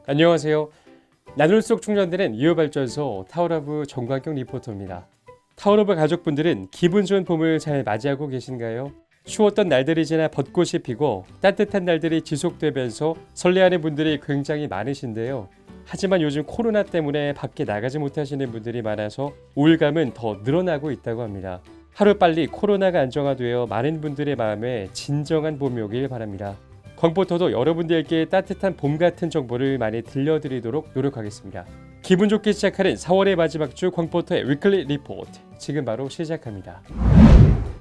안녕하세요. 나눌 속 충전되는 이어발전소 타워러브 정광경 리포터입니다. 타워러브 가족분들은 기분 좋은 봄을 잘 맞이하고 계신가요? 추웠던 날들이 지나 벚꽃이 피고 따뜻한 날들이 지속되면서 설레하는 분들이 굉장히 많으신데요. 하지만 요즘 코로나 때문에 밖에 나가지 못하시는 분들이 많아서 우울감은 더 늘어나고 있다고 합니다. 하루빨리 코로나가 안정화되어 많은 분들의 마음에 진정한 봄이 오길 바랍니다. 광포터도 여러분들께 따뜻한 봄 같은 정보를 많이 들려드리도록 노력하겠습니다. 기분 좋게 시작하는 4월의 마지막 주 광포터의 위클리 리포트 지금 바로 시작합니다.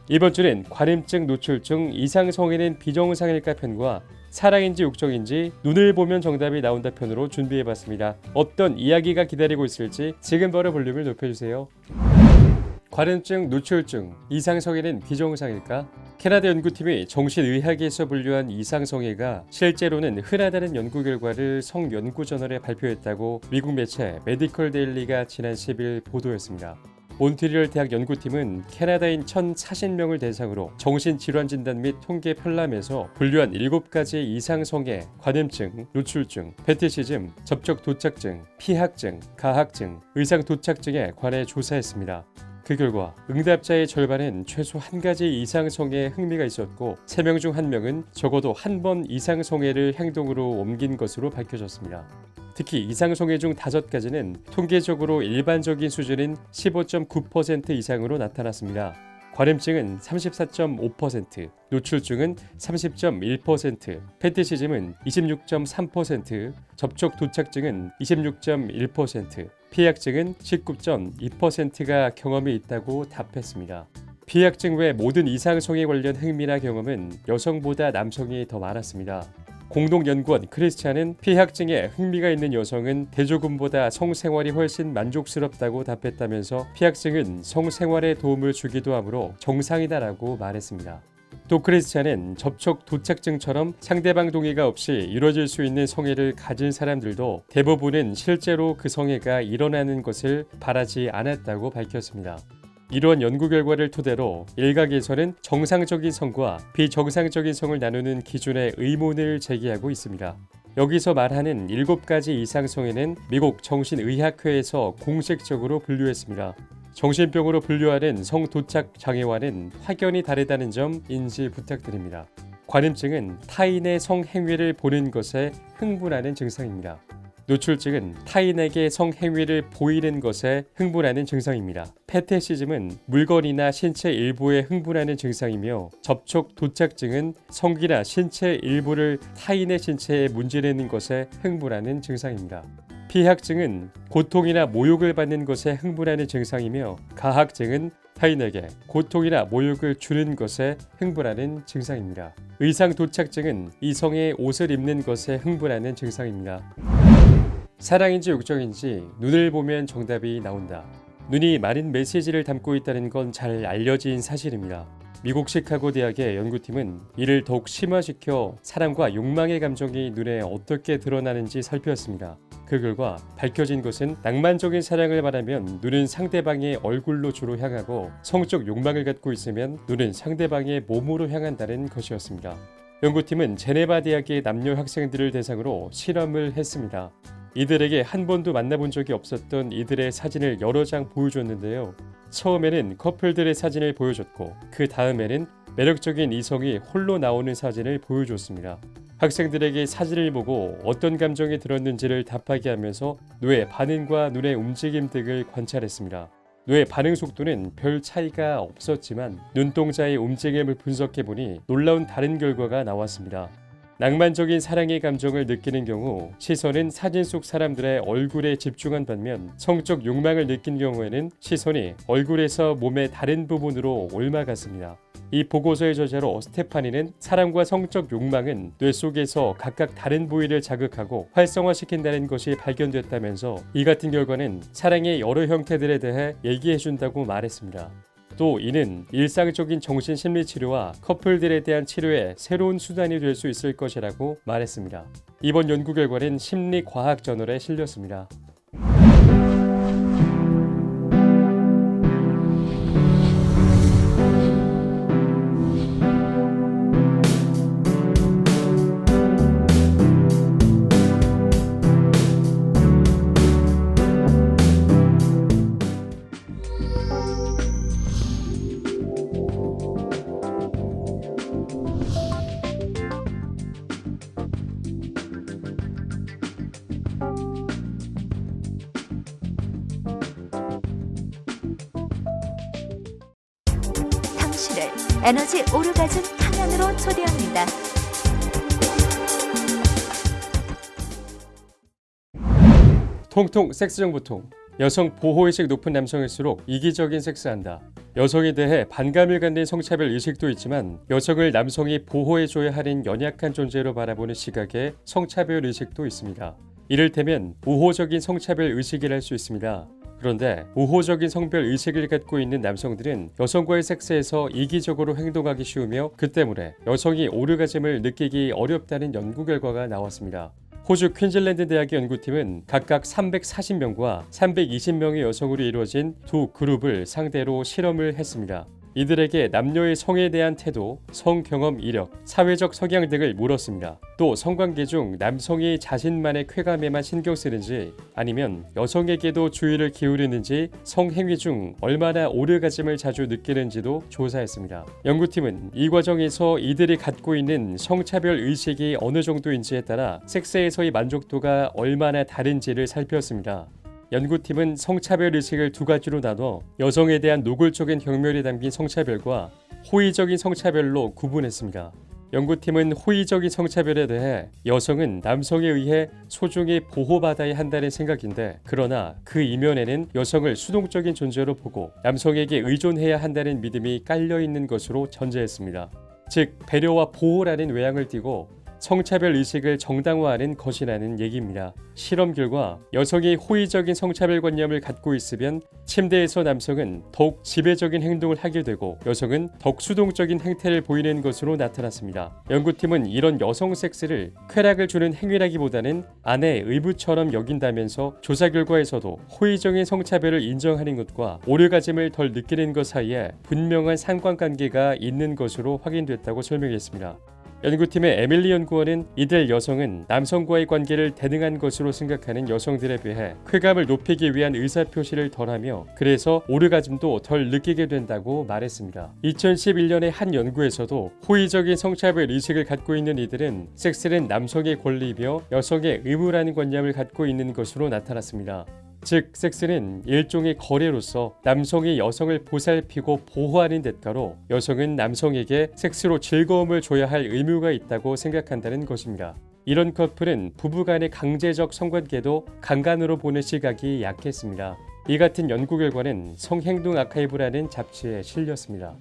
이번 주는 관음증, 노출증, 이상성애는 비정상일까 편과 사랑인지 욕정인지 눈을 보면 정답이 나온다 편으로 준비해봤습니다. 어떤 이야기가 기다리고 있을지 지금 바로 볼륨을 높여주세요. 관음증, 노출증, 이상성애는 비정상일까? 캐나다 연구팀이 정신의학에서 분류한 이상성애가 실제로는 흔하다는 연구 결과를 성연구저널에 발표했다고 미국 매체 메디컬 데일리가 지난 10일 보도했습니다. 몬트리올 대학 연구팀은 캐나다인 1,040명을 대상으로 정신질환 진단 및 통계 편람에서 분류한 7가지 이상성애, 관음증, 노출증, 페티시즘, 접촉도착증, 피학증, 가학증, 의상도착증에 관해 조사했습니다. 그 결과 응답자의 절반은 최소 한 가지 이상성애에 흥미가 있었고 3명 중 1명은 적어도 한 번 이상성애를 행동으로 옮긴 것으로 밝혀졌습니다. 특히 이상성애 중 5가지는 통계적으로 일반적인 수준인 15.9% 이상으로 나타났습니다. 관음증은 34.5%, 노출증은 30.1%, 페티시즘은 26.3%, 접촉도착증은 26.1%, 피약증은 19.2%가 경험이 있다고 답했습니다. 피약증 외 모든 이상성애 관련 흥미나 경험은 여성보다 남성이 더 많았습니다. 공동연구원 크리스찬은 피학증에 흥미가 있는 여성은 대조군보다 성생활이 훨씬 만족스럽다고 답했다면서 피학증은 성생활에 도움을 주기도 하므로 정상이다라고 말했습니다. 또 크리스찬은 접촉 도착증처럼 상대방 동의가 없이 이루어질 수 있는 성애를 가진 사람들도 대부분은 실제로 그 성애가 일어나는 것을 바라지 않았다고 밝혔습니다. 이러한 연구 결과를 토대로 일각에서는 정상적인 성과 비정상적인 성을 나누는 기준에 의문을 제기하고 있습니다. 여기서 말하는 7가지 이상성애는 미국 정신의학회에서 공식적으로 분류했습니다. 정신병으로 분류하는 성도착 장애와는 확연히 다르다는 점 인지 부탁드립니다. 관음증은 타인의 성행위를 보는 것에 흥분하는 증상입니다. 노출증은 타인에게 성행위를 보이는 것에 흥분하는 증상입니다. 페티시즘은 물건이나 신체 일부에 흥분하는 증상이며 접촉 도착증은 성기나 신체 일부를 타인의 신체에 문지르는 것에 흥분하는 증상입니다. 피학증은 고통이나 모욕을 받는 것에 흥분하는 증상이며 가학증은 타인에게 고통이나 모욕을 주는 것에 흥분하는 증상입니다. 의상도착증은 이성의 옷을 입는 것에 흥분하는 증상입니다. 사랑인지 욕정인지 눈을 보면 정답이 나온다. 눈이 많은 메시지를 담고 있다는 건 잘 알려진 사실입니다. 미국 시카고 대학의 연구팀은 이를 더욱 심화시켜 사랑과 욕망의 감정이 눈에 어떻게 드러나는지 살폈습니다. 그 결과 밝혀진 것은 낭만적인 사랑을 말하면 눈은 상대방의 얼굴로 주로 향하고 성적 욕망을 갖고 있으면 눈은 상대방의 몸으로 향한다는 것이었습니다. 연구팀은 제네바 대학의 남녀 학생들을 대상으로 실험을 했습니다. 이들에게 한 번도 만나본 적이 없었던 이들의 사진을 여러 장 보여줬는데요. 처음에는 커플들의 사진을 보여줬고 그 다음에는 매력적인 이성이 홀로 나오는 사진을 보여줬습니다. 학생들에게 사진을 보고 어떤 감정이 들었는지를 답하게 하면서 뇌의 반응과 눈의 움직임 등을 관찰했습니다. 뇌의 반응 속도는 별 차이가 없었지만 눈동자의 움직임을 분석해보니 놀라운 다른 결과가 나왔습니다. 낭만적인 사랑의 감정을 느끼는 경우 시선은 사진 속 사람들의 얼굴에 집중한 반면 성적 욕망을 느낀 경우에는 시선이 얼굴에서 몸의 다른 부분으로 옮아갔습니다. 이 보고서의 저자로 스테파니는 사랑과 성적 욕망은 뇌 속에서 각각 다른 부위를 자극하고 활성화시킨다는 것이 발견됐다면서 이 같은 결과는 사랑의 여러 형태들에 대해 얘기해준다고 말했습니다. 또 이는 일상적인 정신심리치료와 커플들에 대한 치료의 새로운 수단이 될 수 있을 것이라고 말했습니다. 이번 연구 결과는 심리과학저널에 실렸습니다. 에너지 오르가즘 탕양으로 초대합니다. 통통 섹스 정보통. 여성 보호의식 높은 남성일수록 이기적인 섹스한다. 여성에 대해 반감을 갖는 성차별 의식도 있지만 여성을 남성이 보호해줘야 하는 연약한 존재로 바라보는 시각의 성차별 의식도 있습니다. 이를테면 우호적인 성차별 의식이라 할 수 있습니다. 그런데 우호적인 성별 의식을 갖고 있는 남성들은 여성과의 섹스에서 이기적으로 행동하기 쉬우며 그 때문에 여성이 오르가즘을 느끼기 어렵다는 연구 결과가 나왔습니다. 호주 퀸즐랜드 대학의 연구팀은 각각 340명과 320명의 여성으로 이루어진 두 그룹을 상대로 실험을 했습니다. 이들에게 남녀의 성에 대한 태도, 성 경험 이력, 사회적 성향 등을 물었습니다. 또 성관계 중 남성이 자신만의 쾌감에만 신경 쓰는지 아니면 여성에게도 주의를 기울이는지 성행위 중 얼마나 오르가즘을 자주 느끼는지도 조사했습니다. 연구팀은 이 과정에서 이들이 갖고 있는 성차별 의식이 어느 정도인지에 따라 섹스에서의 만족도가 얼마나 다른지를 살폈습니다. 연구팀은 성차별 의식을 두 가지로 나눠 여성에 대한 노골적인 경멸이 담긴 성차별과 호의적인 성차별로 구분했습니다. 연구팀은 호의적인 성차별에 대해 여성은 남성에 의해 소중히 보호받아야 한다는 생각인데 그러나 그 이면에는 여성을 수동적인 존재로 보고 남성에게 의존해야 한다는 믿음이 깔려있는 것으로 전제했습니다. 즉 배려와 보호라는 외양을 띠고 성차별 의식을 정당화하는 것이라는 얘기입니다. 실험 결과 여성이 호의적인 성차별관념을 갖고 있으면 침대에서 남성은 더욱 지배적인 행동을 하게 되고 여성은 더욱 수동적인 행태를 보이는 것으로 나타났습니다. 연구팀은 이런 여성 섹스를 쾌락을 주는 행위라기보다는 아내의 의무처럼 여긴다면서 조사 결과에서도 호의적인 성차별을 인정하는 것과 오르가즘을 덜 느끼는 것 사이에 분명한 상관관계가 있는 것으로 확인됐다고 설명했습니다. 연구팀의 에밀리 연구원은 이들 여성은 남성과의 관계를 대등한 것으로 생각하는 여성들에 비해 쾌감을 높이기 위한 의사표시를 덜하며 그래서 오르가즘도 덜 느끼게 된다고 말했습니다. 2011년의 한 연구에서도 호의적인 성차별 의식을 갖고 있는 이들은 섹스는 남성의 권리이며 여성의 의무라는 관념을 갖고 있는 것으로 나타났습니다. 즉 섹스는 일종의 거래로서 남성이 여성을 보살피고 보호하는 대가로 여성은 남성에게 섹스로 즐거움을 줘야 할 의무가 있다고 생각한다는 것입니다. 이런 커플은 부부간의 강제적 성관계도 강간으로 보는 시각이 약했습니다. 이 같은 연구 결과는 성행동 아카이브라는 잡지에 실렸습니다.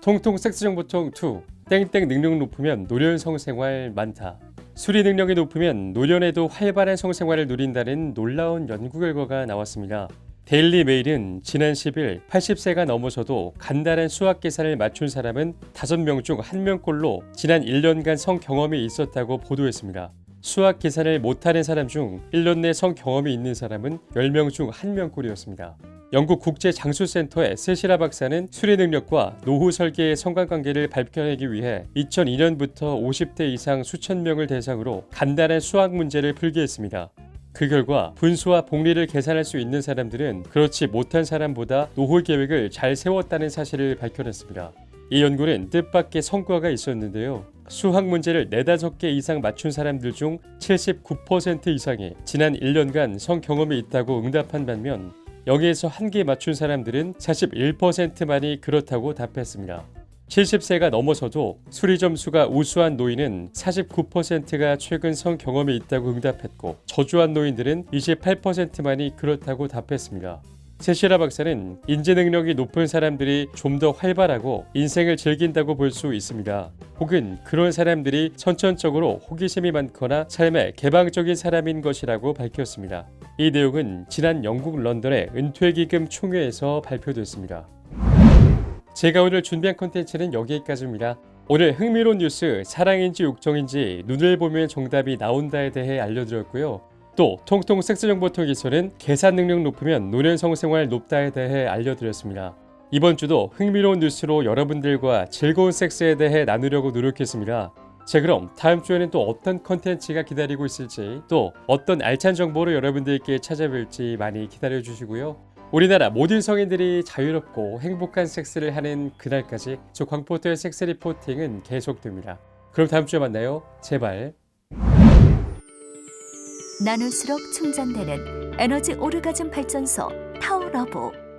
통통 섹스 정보통 2. 땡땡 능력 높으면 노련 성생활 많다. 수리 능력이 높으면 노련에도 활발한 성생활을 누린다는 놀라운 연구 결과가 나왔습니다. 데일리 메일은 지난 10일 80세가 넘어서도 간단한 수학 계산을 맞춘 사람은 5명 중 1명꼴로 지난 1년간 성 경험이 있었다고 보도했습니다. 수학 계산을 못하는 사람 중 1년 내 성 경험이 있는 사람은 10명 중 1명꼴이었습니다. 영국 국제장수센터의 세시라 박사는 수리 능력과 노후 설계의 성관관계를 밝혀내기 위해 2002년부터 50대 이상 수천 명을 대상으로 간단한 수학 문제를 풀게 했습니다. 그 결과 분수와 복리를 계산할 수 있는 사람들은 그렇지 못한 사람보다 노후 계획을 잘 세웠다는 사실을 밝혀냈습니다. 이 연구는 뜻밖의 성과가 있었는데요. 수학 문제를 4-5개 이상 맞춘 사람들 중 79% 이상이 지난 1년간 성 경험이 있다고 응답한 반면 0에서 1개 맞춘 사람들은 41%만이 그렇다고 답했습니다. 70세가 넘어서도 수리 점수가 우수한 노인은 49%가 최근 성 경험이 있다고 응답했고 저조한 노인들은 28%만이 그렇다고 답했습니다. 세시라 박사는 인지 능력이 높은 사람들이 좀 더 활발하고 인생을 즐긴다고 볼 수 있습니다. 혹은 그런 사람들이 선천적으로 호기심이 많거나 삶에 개방적인 사람인 것이라고 밝혔습니다. 이 내용은 지난 영국 런던의 은퇴기금 총회에서 발표됐습니다. 제가 오늘 준비한 콘텐츠는 여기까지입니다. 오늘 흥미로운 뉴스 사랑인지 욕정인지 눈을 보면 정답이 나온다에 대해 알려드렸고요. 또 통통 섹스 정보통에서는 계산 능력 높으면 노련 성생활 높다에 대해 알려드렸습니다. 이번 주도 흥미로운 뉴스로 여러분들과 즐거운 섹스에 대해 나누려고 노력했습니다. 자, 그럼 다음 주에는 또 어떤 컨텐츠가 기다리고 있을지 또 어떤 알찬 정보로 여러분들께 찾아뵐지 많이 기다려주시고요. 우리나라 모든 성인들이 자유롭고 행복한 섹스를 하는 그날까지 저 광포터의 섹스 리포팅은 계속됩니다. 그럼 다음 주에 만나요. 제발. 나눌수록 충전되는 에너지 오르가즘 발전소 타워러브.